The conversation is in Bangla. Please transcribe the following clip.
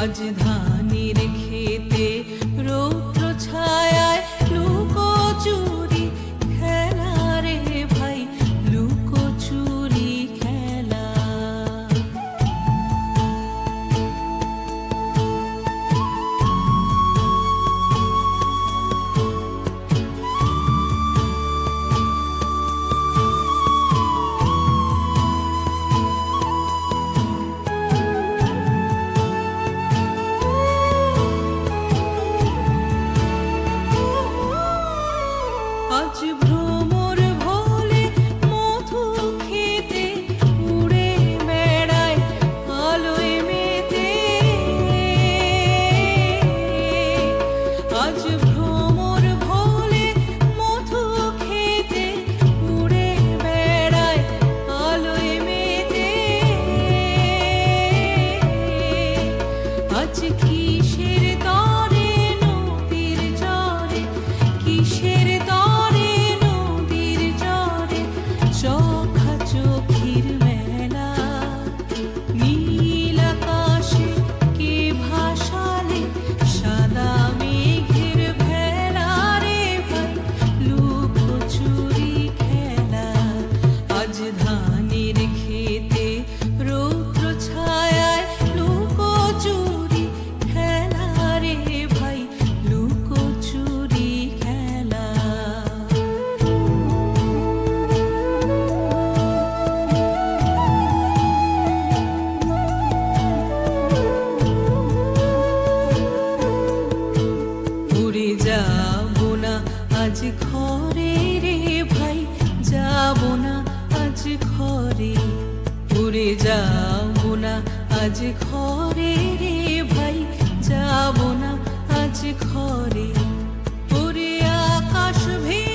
আজ ধানের খেতে রৌদ্র ছায়ায় লুকোচুরি খেলা রে ভাই, লুকোচুরি খেলা। আজ ভ্রমর ভোলে মধু খেতে উড়ে বেড়ায় আলোয় মেতে। আজ ভ্রমর ভোলে মধু খেতে উড়ে বেড়ায় আলোয় মেতে। আজ কিসের তরে নদীর চরে, কিসের তরে নদীর চরে চোখাচোখির মেলা। নীল আকাশে কে ভাসালে সাদা মেঘের ভেলা রে ভাই, লুকোচুরি খেলা। আজ ধানের খেতে রৌদ্র ছায়ায় লুকোচুরি খেলা রে ভাই, লুকোচুরি খেলা। উড়ে যাব না আজ ঘরে রে ভাই, যাব না আজ ঘরে। উড়ে যাব না আজ ঘরে রে ভাই, যাব না আজ ঘরে। ওরে আকাশ ভেঙে